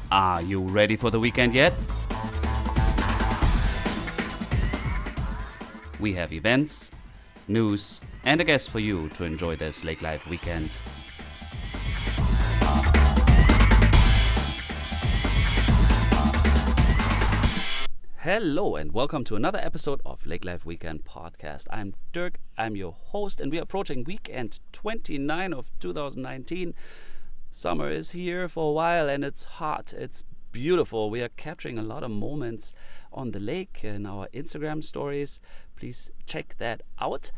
Are you ready for the weekend yet? We have events, news, and a guest for you to enjoy this Lake Life weekend. Hello and welcome to another episode of Lake Life Weekend Podcast. I'm Dirk, I'm your host, and we are approaching weekend 29 of 2019. Summer is here for a while and it's hot, it's beautiful. We are capturing a lot of moments on the lake in our Instagram stories. Please check that out.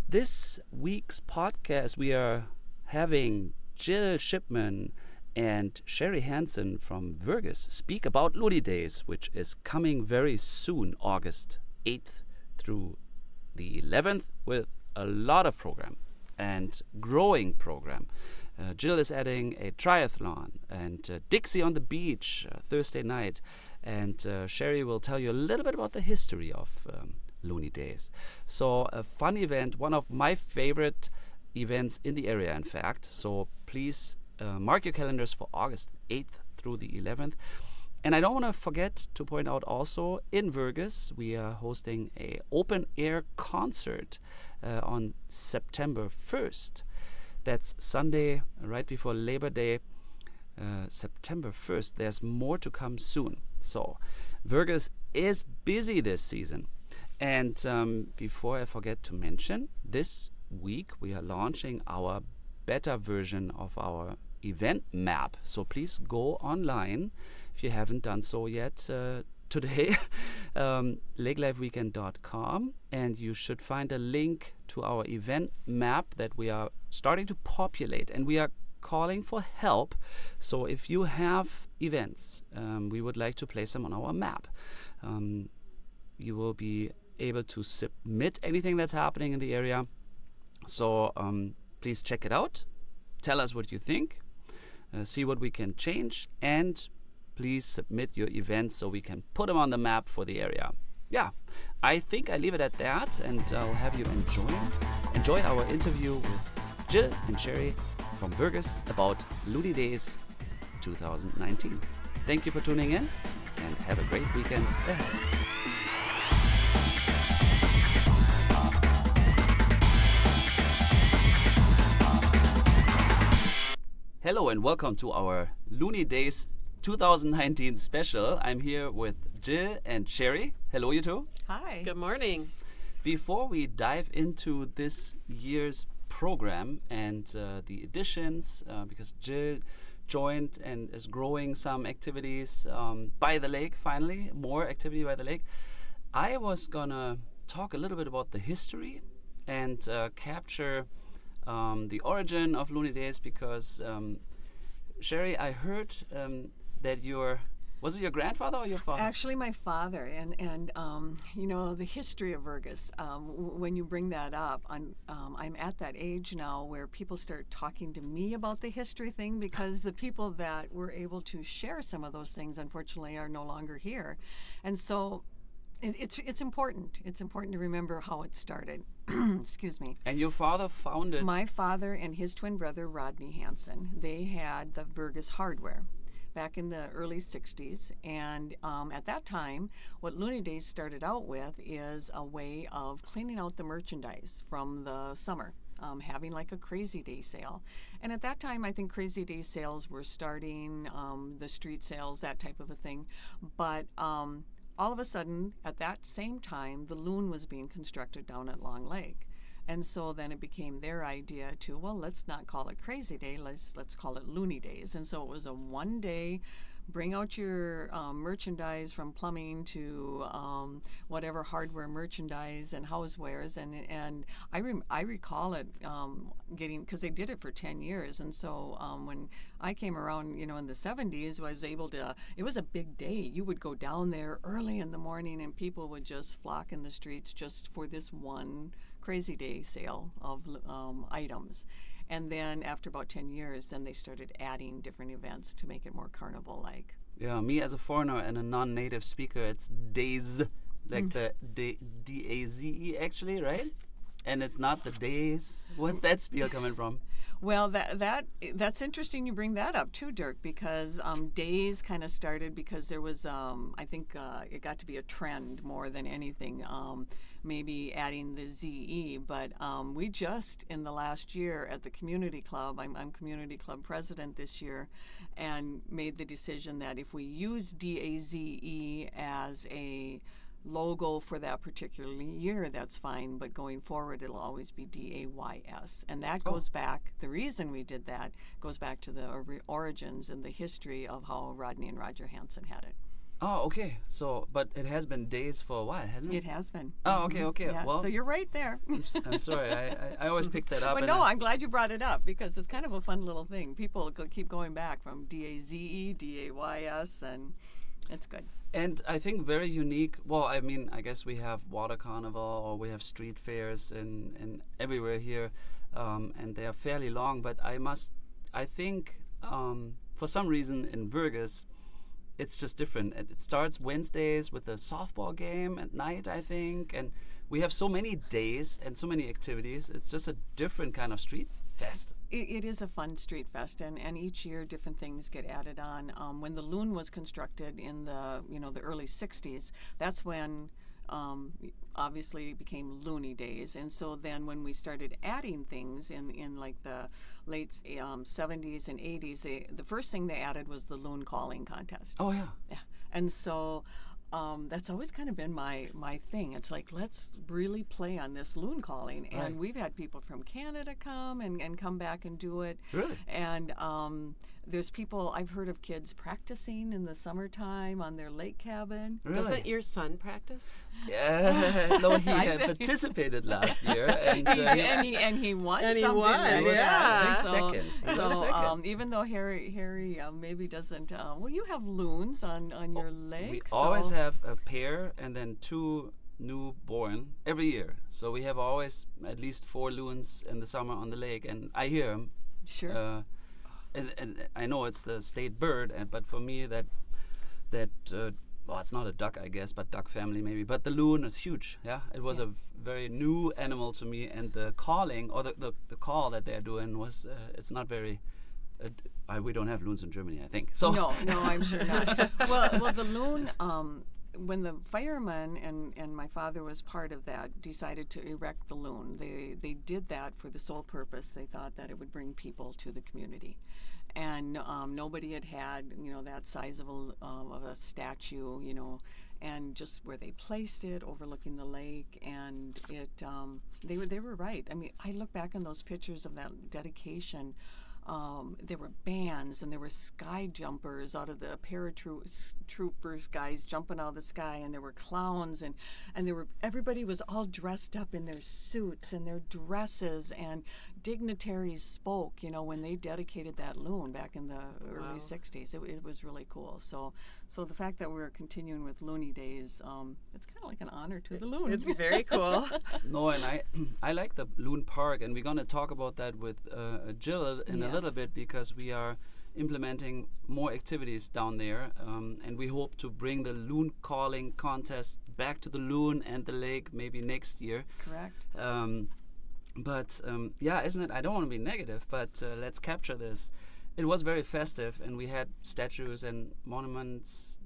This week's podcast, we are having Jill Shipman and Sherry Hansen from Vergas speak about Looney Days, which is coming very soon, August 8th through the 11th, with a lot of program and growing program. Jill is adding a triathlon and Dixie on the beach Thursday night, and Sherry will tell you a little bit about the history of Looney Days. So a fun event, one of my favorite events in the area, in fact. So please mark your calendars for August 8th through the 11th. And I don't want to forget to point out also, in Vergas, we are hosting a open air concert on September 1st. That's Sunday, right before Labor Day, September 1st. There's more to come soon. So Vergas is busy this season. And before I forget to mention, this week we are launching our beta version of our event map. So please go online if you haven't done so yet today, lakelifeweekend.com, and you should find a link to our event map that we are starting to populate, and we are calling for help. So if you have events, we would like to place them on our map. You will be able to submit anything that's happening in the area. So please check it out. Tell us what you think. See what we can change, and please submit your events so we can put them on the map for the area. Yeah, I think I leave it at that, and I'll have you enjoy our interview with Jill and Sherry from Vergas about Looney Days 2019. Thank you for tuning in, and have a great weekend ahead. Hello and welcome to our Looney Days 2019 special. I'm here with Jill and Sherry. Hello, you two. Hi. Good morning. Before we dive into this year's program and the additions, because Jill joined and is growing some activities by the lake, finally, more activity by the lake, I was gonna talk a little bit about the history and capture the origin of Looney Days, because Sherry, I heard that was it your grandfather or your father? Actually, my father, and you know, the history of Vergas. When you bring that up, I'm at that age now where people start talking to me about the history thing, because the people that were able to share some of those things, unfortunately, are no longer here, and so. It's important. It's important to remember how it started. Excuse me. And your father founded? My father and his twin brother, Rodney Hansen, they had the Vergas Hardware back in the early 60s. And at that time, what Looney Days started out with is a way of cleaning out the merchandise from the summer. Having like a Crazy Day sale. And at that time, I think Crazy Day sales were starting, the street sales, that type of a thing. But all of a sudden, at that same time, the loon was being constructed down at Long Lake. And so then it became their idea to, well, let's not call it Crazy Day, let's call it Looney Days. And so it was a one-day, bring out your merchandise from plumbing to whatever hardware merchandise and housewares. And I recall it getting, because they did it for 10 years. And so when I came around, you know, in the 70s, I was able to, it was a big day. You would go down there early in the morning and people would just flock in the streets just for this one Crazy Day sale of items. And then after about 10 years, then they started adding different events to make it more carnival-like. Yeah, me as a foreigner and a non-native speaker, it's days, like the D-A-Z-E actually, right? and it's not the days. What's that spiel coming from? Well, that's interesting. You bring that up too, Dirk, because days kind of started because there was I think it got to be a trend more than anything. Maybe adding the ZE, but we just in the last year at the community club. I'm community club president this year, and made the decision that if we use DAZE as a logo for that particular year, that's fine, but going forward it'll always be DAYS, and that goes back, the reason we did that goes back to the origins and the history of how Rodney and Roger Hansen had it. Oh, okay. So, but it has been days for a while, hasn't it? It has been. Oh, okay. Yeah, Well, so you're right there. I'm sorry. I always pick that up. But no, I'm glad you brought it up because it's kind of a fun little thing. People keep going back from DAZE, DAYS, and it's good. And I think very unique. Well, I mean, I guess we have Water Carnival or we have street fairs in everywhere here, and they are fairly long. But I think for some reason in Vergas, it's just different. It starts Wednesdays with a softball game at night, I think, and we have so many days and so many activities. It's just a different kind of street fest. It is a fun street fest, and each year different things get added on. When the Loon was constructed in the early '60s, that's when obviously it became Looney Days, and so then when we started adding things in like the late '70s and '80s, the first thing they added was the Loon calling contest. Oh yeah. Yeah, and so. That's always kind of been my thing. It's like, let's really play on this loon calling. And Right. we've had people from Canada come and come back and do it. Really? And there's people, I've heard of kids practicing in the summertime on their lake cabin. Really? Doesn't your son practice? Yeah. No, he had participated last year, and And he won And he something. won, that was- yeah. He was second. He was second. Even though Harry maybe doesn't, well, you have loons on your lake. We so- always have a pair and then 2 newborn every year. So we have always at least 4 loons in the summer on the lake, and I hear them. Sure. And I know it's the state bird, but for me that well, it's not a duck, I guess, but duck family maybe. But the loon is huge. Yeah, it was a very new animal to me, and the calling or the call that they're doing was it's not very. We don't have loons in Germany, I think. So No, I'm sure not. well, the loon. When the firemen and my father was part of that, decided to erect the loon. They did that for the sole purpose. They thought that it would bring people to the community, and nobody had that size of a statue, and just where they placed it, overlooking the lake, and it they were right. I mean, I look back on those pictures of that dedication. There were bands and there were sky jumpers out of the paratroopers guys jumping out of the sky, and there were clowns and everybody was all dressed up in their suits and their dresses, and dignitaries spoke when they dedicated that loon back in the early '60s. It was really cool. So the fact that we're continuing with Looney Days, it's kind of like an honor to the loon. It's very cool. No, and I like the Loon Park, and we're going to talk about that with Jill in a little bit, because we are implementing more activities down there, and we hope to bring the loon calling contest back to the loon and the lake maybe next year. Correct. But yeah, isn't it? I don't want to be negative, but let's capture this. It was very festive, and we had statues and monuments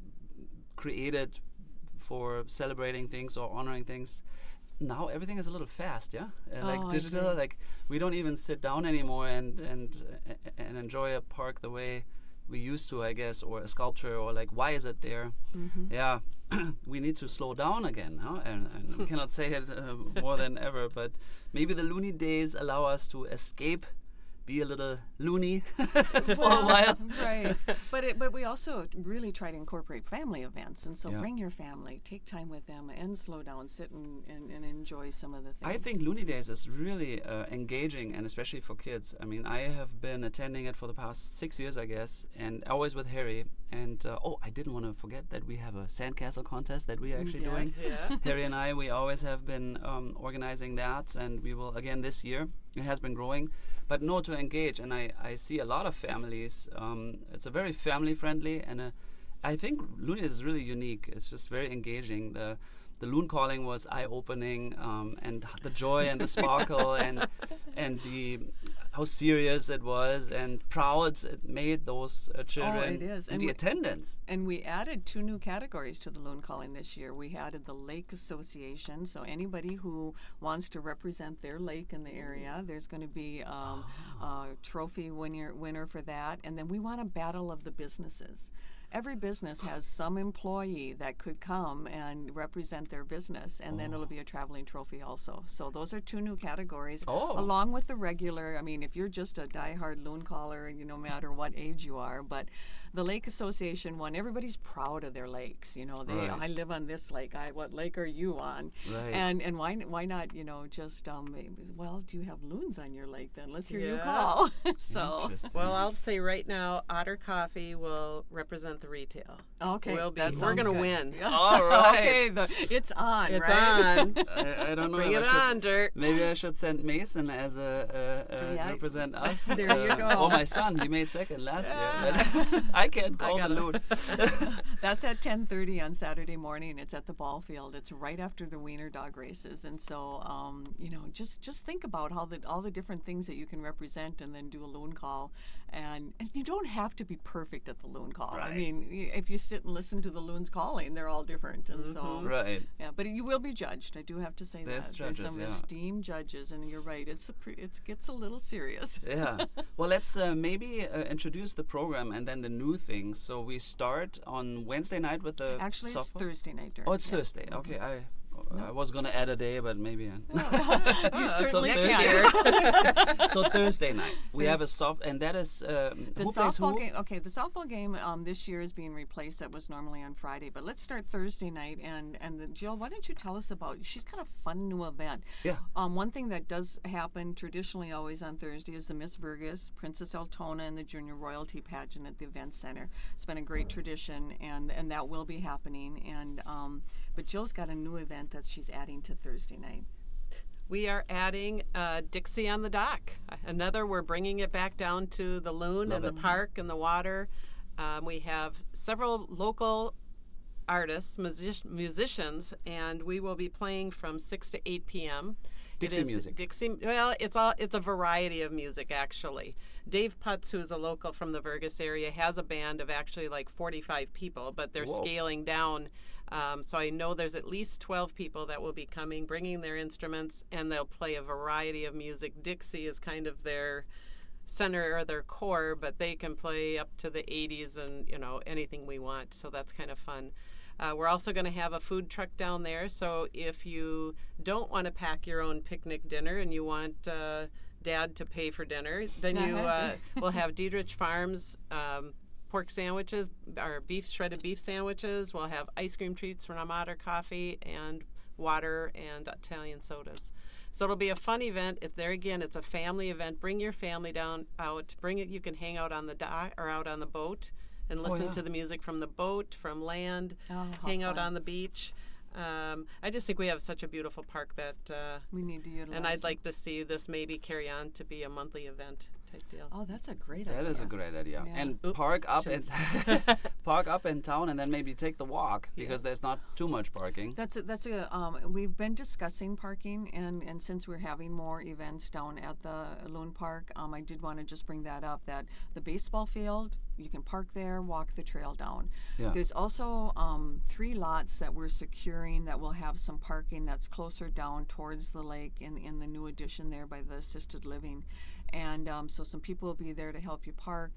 created for celebrating things or honoring things. Now everything is a little fast, yeah. Like I digital, agree. like we don't even sit down anymore and enjoy a park the way we used to, I guess, or a sculpture, or like why is it there? Yeah, we need to slow down again, huh? And we cannot say it more than ever, but maybe the Looney Days allow us to escape, be a little loony for a while. Right. But we also really try to incorporate family events, and so Yeah. bring your family, take time with them, and slow down, sit and enjoy some of the things. I think Looney Days is really engaging, and especially for kids. I mean, I have been attending it for the past 6 years, I guess, and always with Harry. And I didn't want to forget that we have a sandcastle contest that we are actually doing. Yes. Yeah. Harry and I, we always have been organizing that, and we will again this year. It has been growing, but no, to engage. And I see a lot of families. It's a very family friendly, and I think Looney is really unique. It's just very engaging. the loon calling was eye-opening, and the joy and the sparkle and the how serious it was and proud it made those children. it is. And And the we- attendance. And we added 2 new categories to the loon calling this year. We added the Lake Association. So anybody who wants to represent their lake in the area, there's going to be a trophy winner for that. And then we want a battle of the businesses. Every business has some employee that could come and represent their business, and then it'll be a traveling trophy also. So those are 2 new categories, along with the regular. I mean, if you're just a diehard loon caller, no matter what age you are, but the Lake Association one, everybody's proud of their lakes. Right. I live on this lake. What lake are you on? Right. And why not? Just well, do you have loons on your lake? Then let's hear you Yeah. call. So Interesting. Well, I'll say right now, Otter Coffee will represent the retail. okay, We'll be- that we're sounds gonna good. win. All right. Okay, it's on. It's right? on. I don't know. Bring if it I should- on, Dirk. Maybe I should send Mason as Yeah. represent us. There you go. Or my son. He made second last year. But I can't call the loon. That's at 10:30 on Saturday morning. It's at the ball field. It's right after the Wiener dog races, and so just think about all the different things that you can represent, and then do a loon call. And you don't have to be perfect at the loon call. I Right. mean, if you sit and listen to the loons calling, they're all different, and so Right. yeah. But you will be judged. I do have to say There's that judges, there's some yeah. esteemed judges, and you're right. It gets a little serious. Yeah. Well, let's maybe introduce the program and then the new things. So we start on Wednesday night with the Actually, it's softball. Thursday night. Dirk. Oh, it's Yeah. Thursday. Okay, I was gonna add a day, but maybe. You certainly Thursday- can. So Thursday night we have a soft, and that is The who plays softball who? game. Okay, the softball game this year is being replaced. That was normally on Friday, but let's start Thursday night. And Jill, why don't you tell us about? She's got a fun new event. Yeah. One thing that does happen traditionally always on Thursday is the Miss Vergas, Princess Altona, and the Junior Royalty Pageant at the Event Center. It's been a great tradition, and that will be happening. And but Jill's got a new event that she's adding to Thursday night. We are adding Dixie on the Dock. We're bringing it back down to the loon Love and the it. park and the water. We have several local artists, musicians, and we will be playing from 6 to 8 p.m. Dixie music. Well, it's a variety of music actually. Dave Putz, who's a local from the Vergas area, has a band of actually like 45 people, but they're Whoa. scaling down. So I know there's at least 12 people that will be coming, bringing their instruments, and they'll play a variety of music. Dixie is kind of their center or their core, but they can play up to the 80s and anything we want. So that's kind of fun. We're also going to have a food truck down there. So if you don't want to pack your own picnic dinner and you want Dad to pay for dinner, then you will have Diedrich Farms pork sandwiches, or shredded beef sandwiches. We'll have ice cream treats from Otter Coffee and water and Italian sodas. So it'll be a fun event. It's a family event. Bring your family out. Bring it. You can hang out on the dock or out on the boat and listen yeah. to the music from the boat, from land. Oh, how hang out fun. on the beach. I just think we have such a beautiful park that, We need to utilize. and I'd it. like to see this maybe carry on to be a monthly event type deal. Oh, that's a great idea. That is a great idea. Yeah. And Oops, park up should've park up in town, and then maybe take the walk because there's not too much parking. We've been discussing parking, and since we're having more events down at the Loon Park, I did want to just bring that up, that the baseball field, you can park there, walk the trail down. Yeah. There's also 3 lots that we're securing that will have some parking that's closer down towards the lake in the new addition there by the assisted living. And so some people will be there to help you park.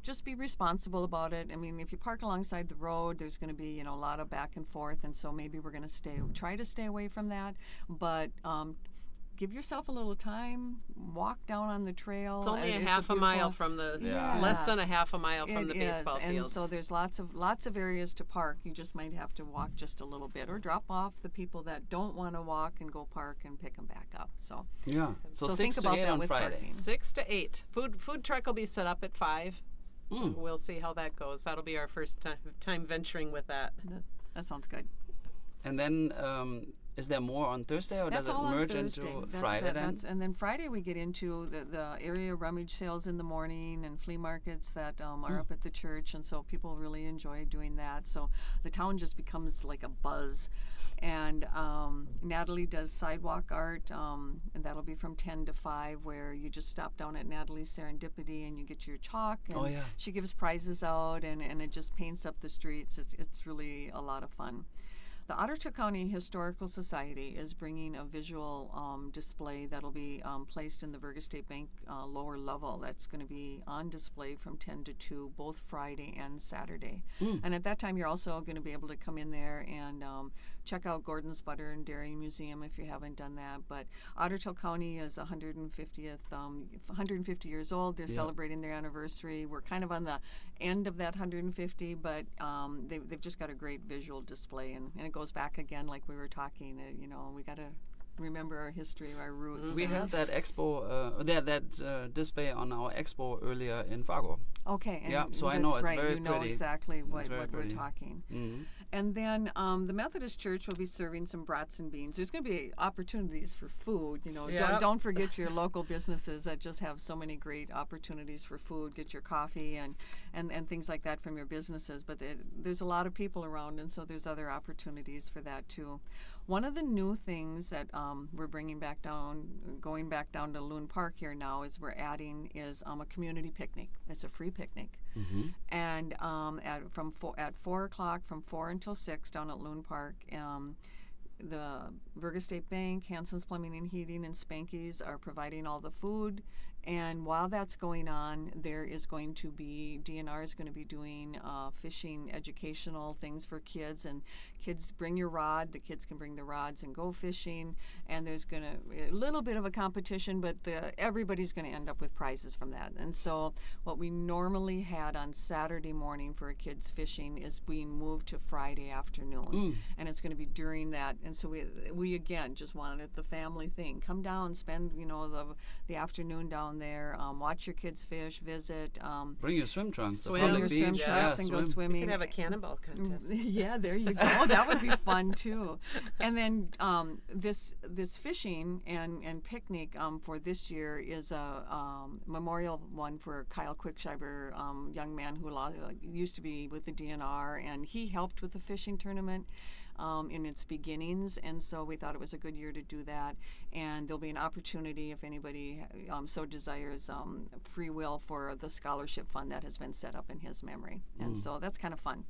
Just be responsible about it. I mean, if you park alongside the road, there's going to be a lot of back and forth, and so maybe we're going to try to stay away from that. But give yourself a little time. Walk down on the trail. It's only a It's half a mile beautiful- from the Yeah. less than a half a mile from It the baseball is, fields. and so there's lots of areas to park. You just might have to walk just a little bit, or drop off the people that don't want to walk and go park and pick them back up. So Yeah. So, So 6 think to about 8 that on with Friday. parking. 6 to 8. Food truck will be set up at 5. So Mm. we'll see how that goes. That'll be our first time venturing with that. that sounds good. And then is there more on Thursday, or That's does it all on merge Thursday. into Friday then? And then Friday we get into the area rummage sales in the morning and flea markets that are up at the church, and so people really enjoy doing that. So the town just becomes like a buzz. And Natalie does sidewalk art, and that'll be from 10 to 5, where you just stop down at Natalie's Serendipity and you get your chalk. And she gives prizes out, and it just paints up the streets. It's really a lot of fun. The Ottertail County Historical Society is bringing a visual display that'll be placed in the Vergas State Bank lower level. That's going to be on display from 10 to 2, both Friday and Saturday. And at that time, you're also going to be able to come in there and check out Gordon's Butter and Dairy Museum if you haven't done that. But Ottertail County is 150 years old. They're celebrating their anniversary. We're kind of on the end of that 150, but they've just got a great visual display, and it goes back again, like we were talking. We got to remember our history, our roots. We had that expo, that display on our expo earlier in Fargo. Okay. And so I know it's right. very you know pretty. exactly what very we're pretty. talking. Mm-hmm. And then the Methodist Church will be serving some brats and beans. There's going to be opportunities for food. Don't forget your local businesses that just have so many great opportunities for food. Get your coffee and things like that from your businesses. But there's a lot of people around, and so there's other opportunities for that too. One of the new things that we're going back down to Loon Park here now is we're adding is a community picnic. It's a free picnic. Mm-hmm. And at 4 o'clock from 4 until 6 down at Loon Park, the Vergas State Bank, Hanson's Plumbing and Heating, and Spanky's are providing all the food. And while that's going on, there is going to be, DNR is going to be doing fishing educational things for kids. And kids bring your rod. The kids can bring the rods and go fishing. And there's going to be a little bit of a competition, but everybody's going to end up with prizes from that. And so what we normally had on Saturday morning for kids fishing is being moved to Friday afternoon. And it's going to be during that. And so we again just wanted the family thing. Come down, spend the afternoon down there, watch your kids fish, visit. Bring your swim trunks. Bring your swim trunks and go swimming. We could have a cannonball contest. Yeah, there you go. That would be fun too. And then this fishing and picnic for this year is a memorial one for Kyle Quickschreiber, young man who used to be with the DNR, and he helped with the fishing tournament in its beginnings, and so we thought it was a good year to do that. And there'll be an opportunity, if anybody so desires, free will for the scholarship fund that has been set up in his memory. And so that's kind of fun.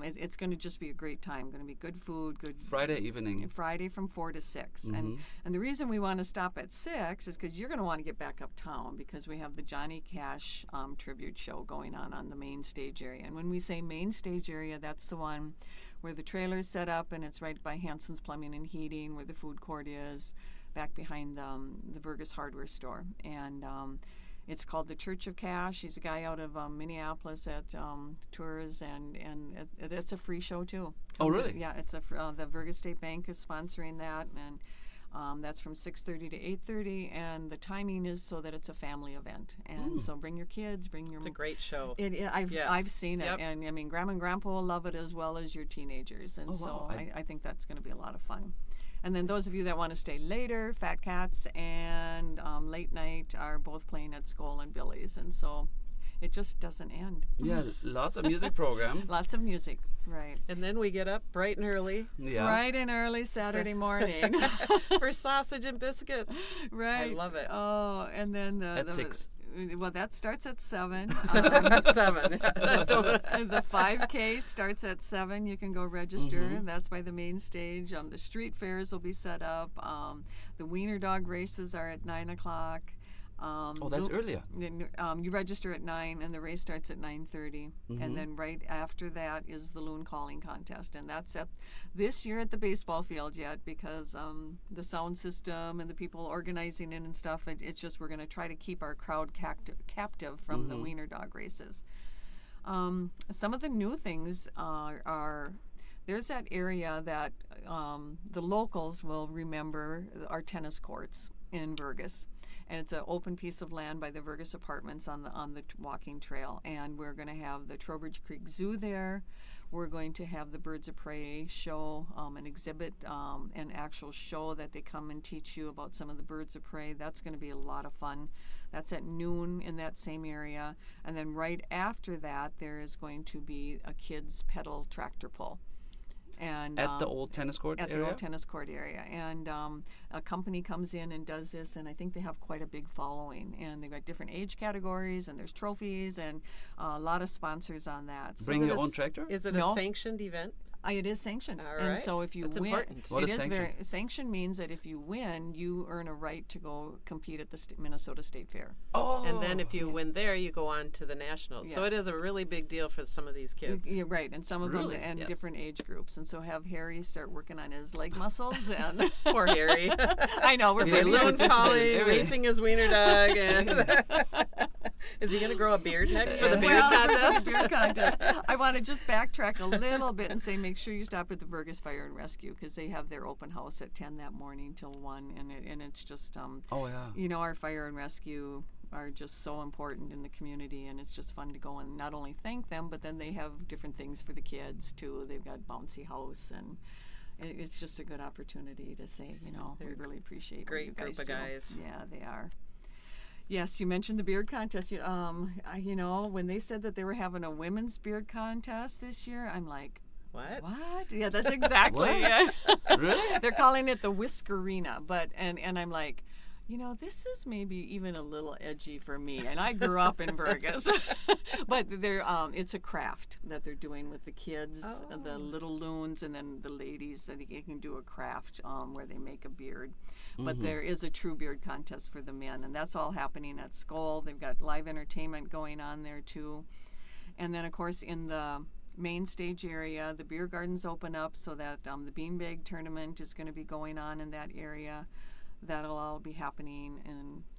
It's going to just be a great time. Going to be good food, good Friday evening. Friday from 4 to 6. And the reason we want to stop at 6 is because you're going to want to get back uptown, because we have the Johnny Cash tribute show going on the main stage area. And when we say main stage area, that's the one where the trailer's set up, and it's right by Hanson's Plumbing and Heating, where the food court is, back behind the Vergas hardware store. And it's called the Church of Cash. He's a guy out of Minneapolis at tours, and it's a free show too. Oh, really? Yeah, it's the Vergas State Bank is sponsoring that, and that's from 6:30 to 8:30, and the timing is so that it's a family event. And so bring your kids, bring your. It's a great show. I've seen it, and I mean, Grandma and Grandpa will love it as well as your teenagers, and I think that's going to be a lot of fun. And then those of you that want to stay later, Fat Cats and Late Night are both playing at Skoll and Billy's, and so it just doesn't end. Yeah, lots of music program. Lots of music, right. And then we get up bright and early. Yeah. Bright and early Saturday morning. For sausage and biscuits. Right. I love it. Oh, and then At 6. Well, that starts at 7. 7. The 5K starts at 7. You can go register. That's by the main stage. The street fairs will be set up. The wiener dog races are at 9 o'clock. That's earlier. You register at 9, and the race starts at 9:30. And then right after that is the loon calling contest, and that's at this year at the baseball field yet, because the sound system and the people organizing it and stuff. It's just we're going to try to keep our crowd captive from the wiener dog races. Some of the new things are there's that area that the locals will remember, our tennis courts in Vergas. And it's an open piece of land by the Vergas Apartments on the walking trail. And we're going to have the Trowbridge Creek Zoo there. we're going to have the Birds of Prey show, an exhibit, an actual show that they come and teach you about some of the birds of prey. That's going to be a lot of fun. That's at noon in that same area. And then right after that, there is going to be a kids pedal tractor pull. And At the old tennis court at area? the old tennis court area. And a company comes in and does this, and I think they have quite a big following. And they've got different age categories, and there's trophies, and a lot of sponsors on that. So Bring your own tractor? Is it No. a sanctioned event? it is sanctioned. All And right. so if you That's win, important. What it is is sanctioned? very sanction means that if you win, you earn a right to go compete at the Minnesota State Fair. Oh! And then if you win there, you go on to the nationals. So Yeah. it is a really big deal for some of these kids. Yeah, right, and some of Really? them and Yes. different age groups. And so have Harry start working on his leg muscles. And Poor Harry. I know we're Yeah, pretty look Balloon at this calling, man. racing his wiener dog. And is he going to grow a beard next for the beard Well, for the contest? beard contest. I want to just backtrack a little bit and say make sure you stop at the Vergas Fire and Rescue because they have their open house at 10 that morning till 1, and it's just Oh, yeah. you know, our fire and rescue are just so important in the community, and it's just fun to go and not only thank them, but then they have different things for the kids too. They've got bouncy house, and it's just a good opportunity to say, you know, we really appreciate what Great you group guys of do. guys. Yeah, they are. Yes, you mentioned the beard contest. You know, when they said that they were having a women's beard contest this year, I'm like, What? what? Yeah, that's exactly What? it. Really? They're calling it the Whiskerina, but and I'm like, you know, this is maybe even a little edgy for me, and I grew up in Vergas. But they're it's a craft that they're doing with the kids, the Oh. little loons, and then the ladies. I think you can do a craft where they make a beard. But there is a true beard contest for the men, and that's all happening at Skoll. They've got live entertainment going on there too, and then of course in the main stage area, the beer gardens open up so that the beanbag tournament is going to be going on in that area. That'll all be happening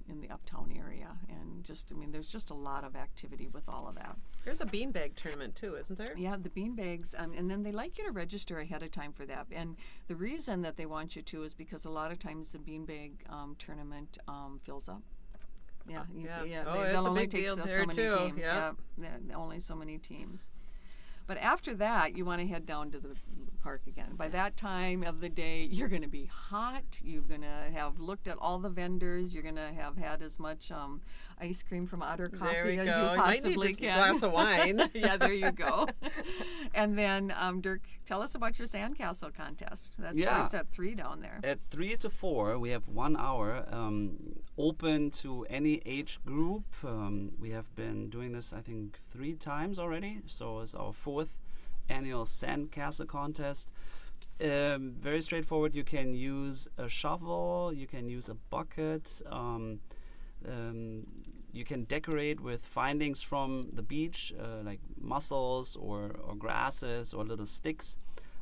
in the uptown area, and just, I mean, there's just a lot of activity with all of that. There's a beanbag tournament too, isn't there? Yeah, the beanbags, and then they like you to register ahead of time for that. And the reason that they want you to is because a lot of times the beanbag tournament fills up. Yeah, yeah. Oh, it's they'll a only big take deal so there, many too. teams. Yep. Only so many teams. But after that, you want to head down to the park again. By that time of the day, you're going to be hot. You're going to have looked at all the vendors. You're going to have had as much ice cream from Otter There Coffee we as go. you You might possibly need a can. glass of wine. Yeah, there you go. And then, Dirk, tell us about your sandcastle contest. That Yeah. starts at 3 down there. At 3 to 4, we have 1 hour open to any age group. We have been doing this, I think, 3 times already. So it's our 4th annual sandcastle contest. Very straightforward. You can use a shovel, you can use a bucket, you can decorate with findings from the beach, like mussels or grasses or little sticks.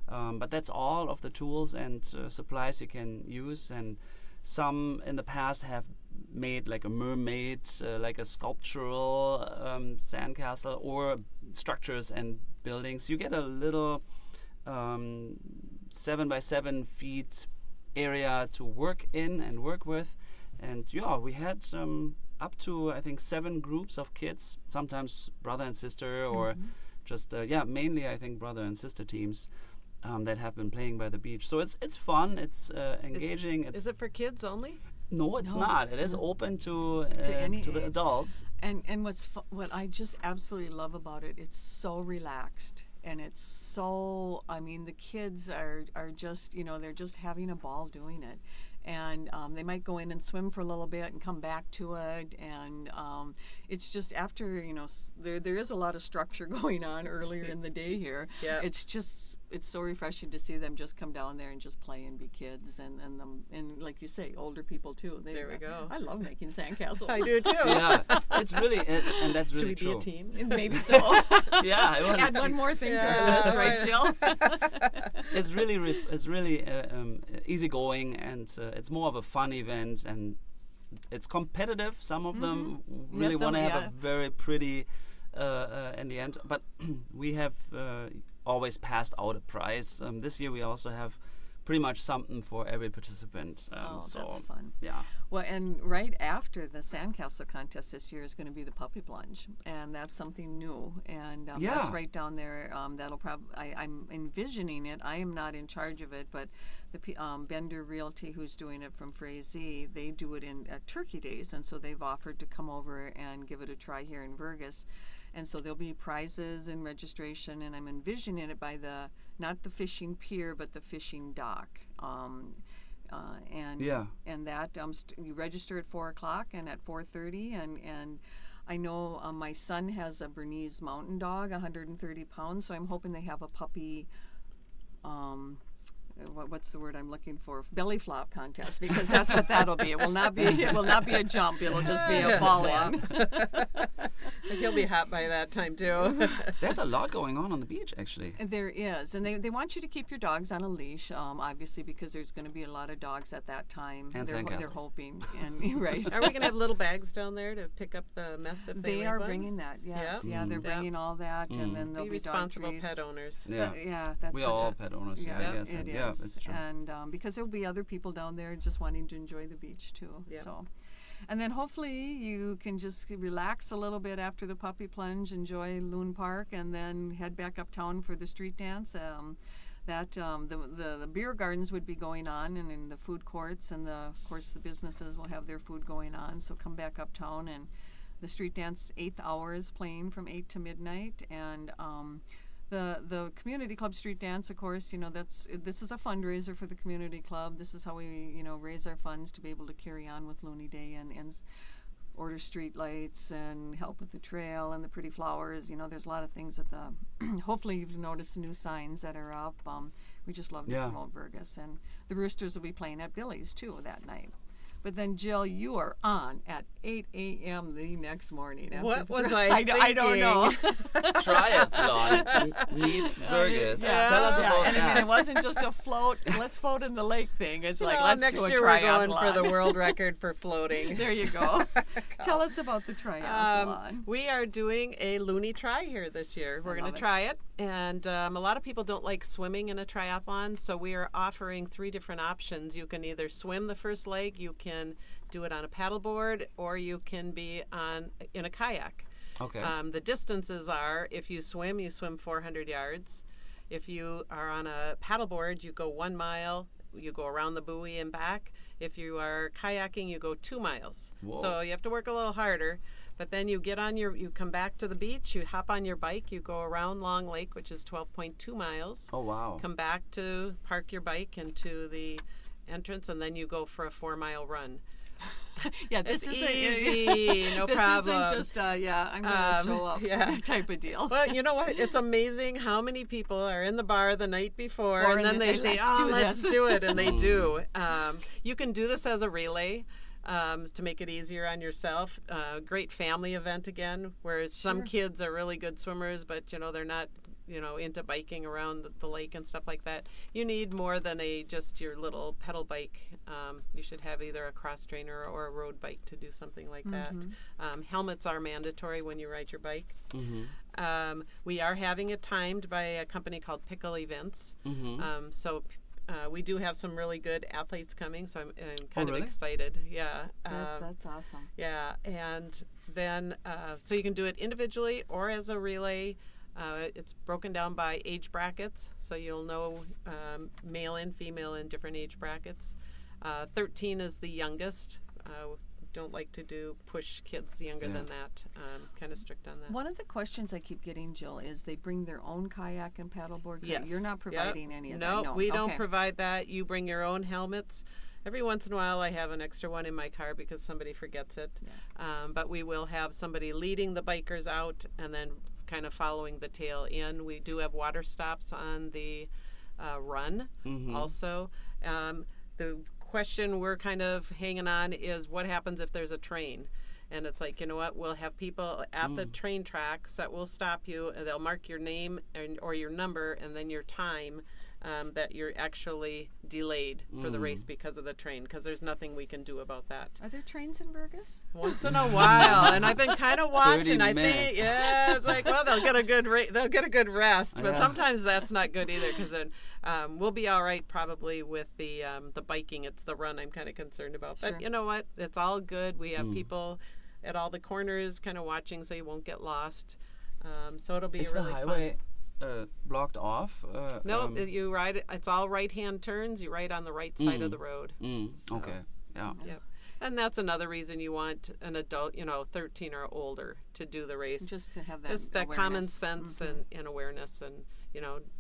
But that's all of the tools and supplies you can use. And some in the past have made like a mermaid, like a sculptural sandcastle, or structures and buildings. You get a little 7 by 7 feet area to work in and work with. And yeah, we had up to, I think, 7 groups of kids, sometimes brother and sister, or just mainly I think brother and sister teams that have been playing by the beach. So it's fun, it's engaging. Is it for kids only? No, it's No. not. It is open to any the age. adults. And what I just absolutely love about it, it's so relaxed. And it's so, I mean, the kids are just, you know, they're just having a ball doing it. And they might go in and swim for a little bit and come back to it. And it's just after, you know, there is a lot of structure going on earlier in the day here. Yeah. It's so refreshing to see them just come down there and just play and be kids. And like you say, older people too. There we go. I love making sandcastles. I do too. Yeah, it's really, and that's Should really we true. be a team? Maybe so. Yeah, I wanna Add see- one more thing to Yeah, our list, right, Jill? It's really easygoing, and it's more of a fun event, and it's competitive. Some of them really some- want to have yeah. a very pretty in the end, but we have always passed out a prize. This year we also have pretty much something for every participant. That's so fun. yeah. Well, and right after the sandcastle contest this year is going to be the puppy plunge, and that's something new. And that's right down there. That'll probably I'm envisioning it. I am not in charge of it, but the Bender Realty, who's doing it from Frazee, they do it at Turkey Days, and so they've offered to come over and give it a try here in Vergas. And so there'll be prizes and registration, and I'm envisioning it by not the fishing pier, but the fishing dock. And that you register at 4:00 and at 4:30, and I know my son has a Bernese Mountain Dog, 130 pounds, so I'm hoping they have a puppy. What's the word I'm looking for? Belly flop contest, because that's what that'll be. It will not be a jump. It'll just be a fall in. He'll be hot by that time too. There's a lot going on the beach, actually. There is, and they want you to keep your dogs on a leash, obviously, because there's going to be a lot of dogs at that time. And they're hoping, and right. Are we going to have little bags down there to pick up the mess if they are leave bringing that? Yes, they're bringing all that, and then they'll be be responsible dog treats. pet owners. Yeah, that's we are all pet owners. Yeah, I guess. it is. Yeah, that's true. And because there'll be other people down there just wanting to enjoy the beach too. Yeah. So, and then hopefully you can just relax a little bit after the puppy plunge, enjoy Loon Park, and then head back uptown for the street dance. The beer gardens would be going on, and in the food courts, and of course the businesses will have their food going on. So come back uptown, and the street dance 8th hour is playing from 8 to midnight, and the community club street dance, of course, this is a fundraiser for the community club. This is how we raise our funds to be able to carry on with Looney Day and order street lights and help with the trail and the pretty flowers. There's a lot of things at the hopefully you've noticed the new signs that are up. We just love to promote Vergas, and the Roosters will be playing at Billy's too that night. But then, Jill, you are on at 8 a.m. the next morning. What was I thinking? I don't know. Triathlon meets Vergas. Yeah. Tell us about and that. I mean, it wasn't just a float. Let's float in the lake thing. It's let's next do a year triathlon. we're going for the world record for floating. There you go. Tell us about the triathlon. We are doing a Looney try here this year. We're going to try it. And a lot of people don't like swimming in a triathlon, so we are offering 3 different options. You can either swim the first leg, you can do it on a paddleboard, or you can be in a kayak. Okay. The distances are, if you swim 400 yards. If you are on a paddleboard, you go 1 mile. You go around the buoy and back. If you are kayaking, you go 2 miles. Whoa. So you have to work a little harder. But then you you come back to the beach, you hop on your bike, you go around Long Lake, which is 12.2 miles. Oh, wow. Come back to park your bike into the entrance, and then you go for a 4-mile run. Yeah, this is is easy, no problem. This isn't just I'm going to show up type of deal. Well, you know what? It's amazing how many people are in the bar the night before, Or and then they say, let's do it, and they do. You can do this as a relay. To make it easier on yourself. Great family event again, where some kids are really good swimmers, but they're not into biking around the lake and stuff like that. You need more than just your little pedal bike. You should have either a cross trainer or a road bike to do something like that. Helmets are mandatory when you ride your bike. We are having it timed by a company called Pickle Events. So we do have some really good athletes coming, so I'm kind of excited. Yeah. That's awesome. Yeah, and then so you can do it individually or as a relay. It's broken down by age brackets, so you'll know male and female in different age brackets. 13 is the youngest. Don't like to push kids younger than that. Kind of strict on that. One of the questions I keep getting, Jill, is they bring their own kayak and paddleboard. Yes. You're not providing any of that. No, we don't Okay. provide that. You bring your own helmets. Every once in a while, I have an extra one in my car because somebody forgets it. Yeah. But we will have somebody leading the bikers out and then kind of following the tail in. We do have water stops on the run also. The question we're kind of hanging on is what happens if there's a train? And it's like, we'll have people at the train tracks that will stop you, and they'll mark your name or your number and then your time, that you're actually delayed for the race because of the train, because there's nothing we can do about that. Are there trains in Vergas? Once in a while, and I've been kind of watching. 30 I minutes. think, yeah, it's like, well, they'll get a good rest, but Yeah. sometimes that's not good either, because then we'll be all right probably with the biking. It's the run I'm kind of concerned about. Sure. But you know what? It's all good. We have people at all the corners kind of watching, so you won't get lost. So it'll be Is really the highway blocked off? fun. No, you ride. It's all right-hand turns. You ride on the right side of the road. Okay. Yeah. Yep. And that's another reason you want an adult, 13 or older, to do the race. Just to have that Just that common awareness. sense and awareness, and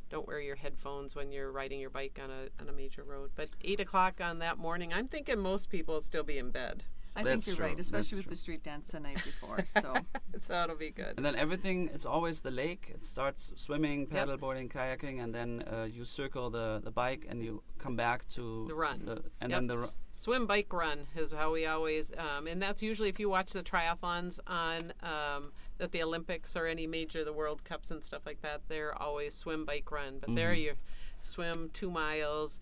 don't wear your headphones when you're riding your bike on a major road. But 8 o'clock on that morning, I'm thinking most people will still be in bed. I That's think you're right, true. especially That's with the street dance the night before. So So it'll be good. And then everything, it's always the lake. It starts swimming, paddleboarding, kayaking, and then you circle the bike and you come back to The run. Then the Swim, bike, run is how we always, and that's usually if you watch the triathlons on at the Olympics or any major, the World Cups and stuff like that, they're always swim, bike, run. But there you swim 2 miles,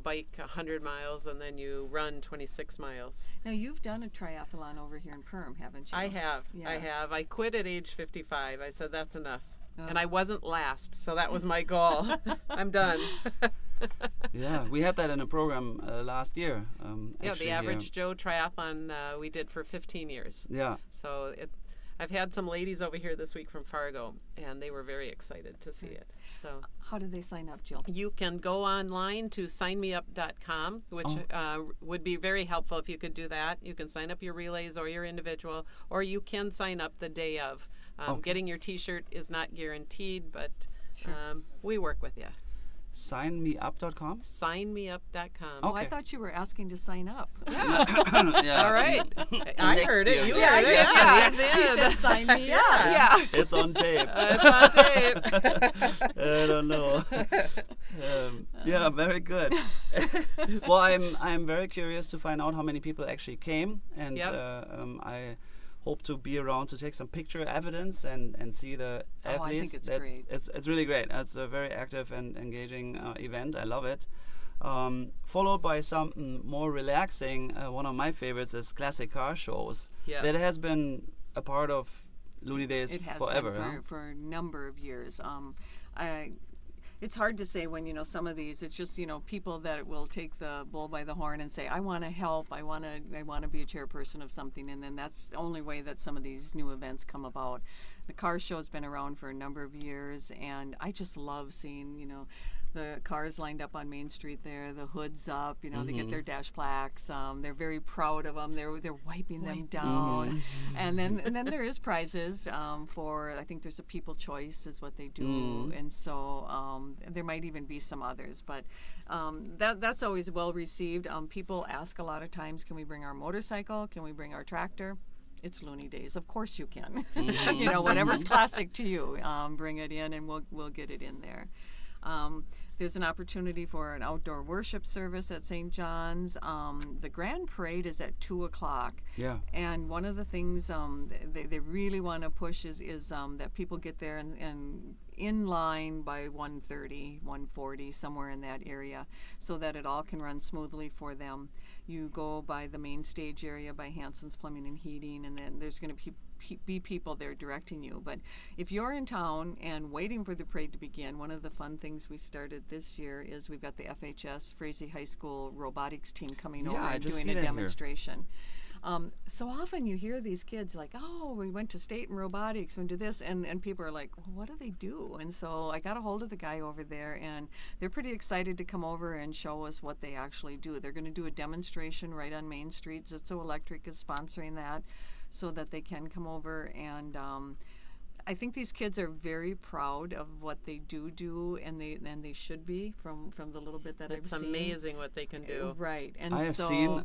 bike 100 miles, and then you run 26 miles. now you've done a triathlon over here in Perm, haven't you? I have. I Yes. have. I quit at age 55. I said that's enough. Oh. And I wasn't last, so that was my goal. I'm done. Yeah, we had that in a program last year. Yeah, actually the here. Average Joe triathlon we did for 15 years. Yeah. So I've had some ladies over here this week from Fargo, and they were very excited to see it. So How do they sign up, Jill? you can go online to signmeup.com, which would be very helpful if you could do that. You can sign up your relays or your individual, or you can sign up the day of. Getting your T-shirt is not guaranteed, but we work with you. Signmeup.com? Signmeup.com. Oh, I Okay. thought you were asking to sign up. Yeah. All right. I Next heard it. year. You Yeah, heard it. Yeah, He's he in. said sign me up. Yeah. It's on tape. It's on tape. I don't know. Yeah, very good. Well, I'm very curious to find out how many people actually came, and Yep. I hope to be around to take some picture evidence and see the Oh, I athletes. think it's That's great. it's really great. It's a very active and engaging event. I love it. Followed by something more relaxing. One of my favorites is classic car shows. Yes. That has been a part of Looney Days It has forever. been huh? for a number of years. It's hard to say when some of these. It's just people that will take the bull by the horn and say, "I want to help. I want to be a chairperson of something," and then that's the only way that some of these new events come about. The car show's been around for a number of years, and I just love seeing the cars lined up on Main Street there, the hoods up. They get their dash plaques. They're very proud of them. They're wiping them down, and then there is prizes for. I think there's a People Choice is what they do, and so there might even be some others, but that's always well received. People ask a lot of times, can we bring our motorcycle? Can we bring our tractor? It's Looney Days. Of course you can. Whatever's classic to you, bring it in, and we'll get it in there. There's an opportunity for an outdoor worship service at St. John's. The Grand Parade is at 2 o'clock. Yeah. And one of the things they really want to push is that people get there and in line by 1:30, 1:40, somewhere in that area, so that it all can run smoothly for them. You go by the main stage area by Hanson's Plumbing and Heating, and then there's going to be people there directing you. But if you're in town and waiting for the parade to begin, one of the fun things we started this year is we've got the FHS Frazee High School robotics team coming over I and just doing see a that here. demonstration. So often you hear these kids like, "Oh, we went to state and robotics and do this," and people are like, "Well, what do they do?" And so I got a hold of the guy over there, and they're pretty excited to come over and show us what they actually do. They're going to do a demonstration right on Main Street. Zitzo Electric is sponsoring that, so that they can come over, and I think these kids are very proud of what they do, and they should be from the little bit that It's I've seen. amazing what they can do. Right, and I have so, seen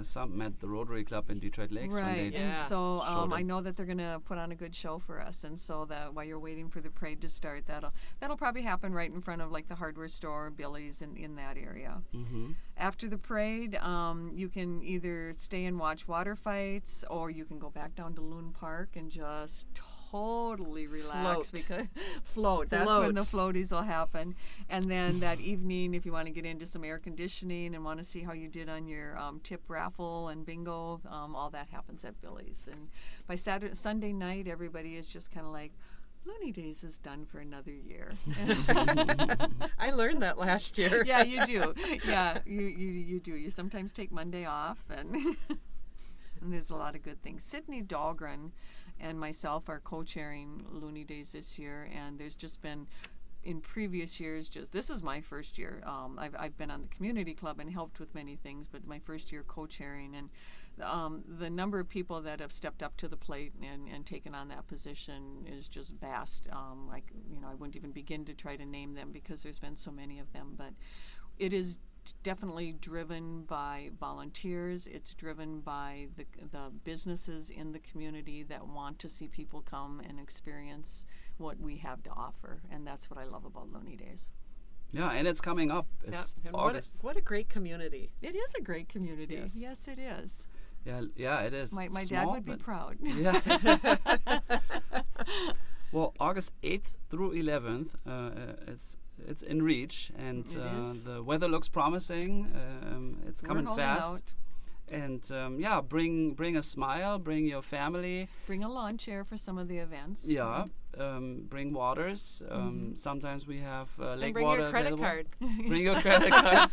something at the Rotary Club in Detroit Lakes when right, they and Yeah. so showed I it. know that they're going to put on a good show for us, and so that while you're waiting for the parade to start, that'll probably happen right in front of like the hardware store, Billy's in that area. After the parade, you can either stay and watch water fights, or you can go back down to Loon Park and just totally relax. Float. That's when the floaties will happen. And then that evening, if you want to get into some air conditioning and want to see how you did on your tip raffle and bingo, all that happens at Billy's. And by Sunday night, everybody is just kind of like, Looney Days is done for another year. I learned that last year. Yeah, you do. Yeah, you do. You sometimes take Monday off, and and there's a lot of good things. Sydney Dahlgren and myself are co-chairing Looney Days this year, and there's just been, in previous years, this is my first year. I've been on the community club and helped with many things, but my first year co-chairing, and the number of people that have stepped up to the plate and taken on that position is just vast. I wouldn't even begin to try to name them because there's been so many of them, but it is definitely driven by volunteers. It's driven by the businesses in the community that want to see people come and experience what we have to offer, and that's what I love about Looney Days. Yeah, and it's coming up. It's August. What a great community. It is a great community. Yes, it is. Yeah, it is. My small, dad would be proud. Yeah. Well, August 8th through 11th, it's in reach, and the weather looks promising. It's coming fast. Out. And bring a smile, bring your family. Bring a lawn chair for some of the events. Yeah, bring waters. Sometimes we have lake bring water your credit available. card. Bring your credit card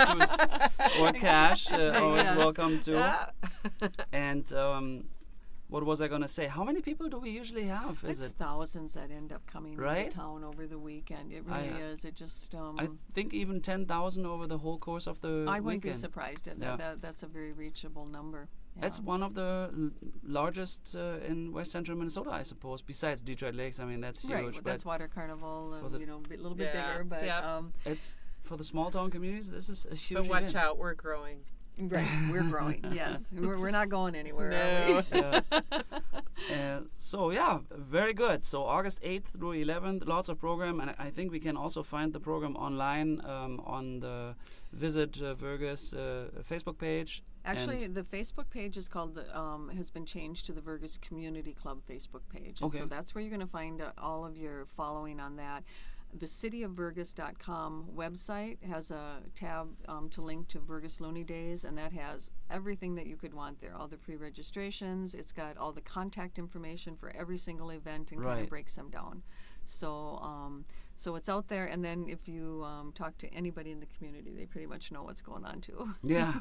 or cash. Always welcome to. Yeah. And what was I going to say? How many people do we usually have? It's thousands that end up coming into town over the weekend. It really is. It just. I think even 10,000 over the whole course of the weekend. I wouldn't be surprised at that. That's a very reachable number. Yeah. That's one of the largest in West Central Minnesota, I suppose. Besides Detroit Lakes, I mean that's huge. Right, well, that's Water Carnival. A little bit bigger, but it's for the small town communities. This is a huge. But watch event. out, we're growing. Right, we're growing. Yes, we're not going anywhere. No. So very good. So August 8th through 11th, lots of program, and I think we can also find the program online on the Visit Vergas Facebook page. Actually, the Facebook page is called has been changed to the Vergas Community Club Facebook page. And so that's where you're going to find all of your following on that. The cityofvergas.com website has a tab to link to Vergas Looney Days, and that has everything that you could want there. All the pre-registrations. It's got all the contact information for every single event and kind of breaks them down. So it's out there, and then if you talk to anybody in the community, they pretty much know what's going on too. Yeah.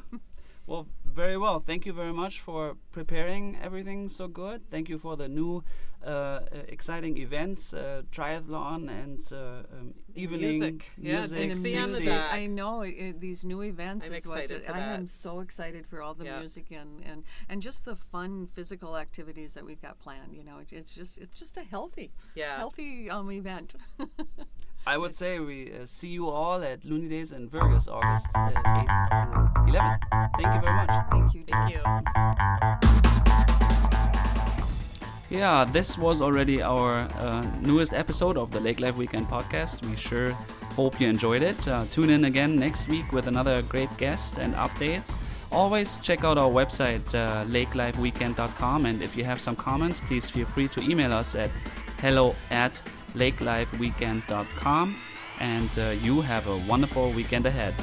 Well, very well. Thank you very much for preparing everything so good. Thank you for the new exciting events, triathlon and evening music. And Dixie on the back. I know these new events. I'm excited for I that. am so excited for all the music and just the fun physical activities that we've got planned. You know, it's just a healthy event. I would say we see you all at Looney Days in Vergas, August 8th through 11th. Thank you very much. Thank you. Thank you. Yeah, this was already our newest episode of the Lake Life Weekend podcast. We sure hope you enjoyed it. Tune in again next week with another great guest and updates. Always check out our website, lakelifeweekend.com, and if you have some comments, please feel free to email us at hello@lakelifeweekend.com, and you have a wonderful weekend ahead.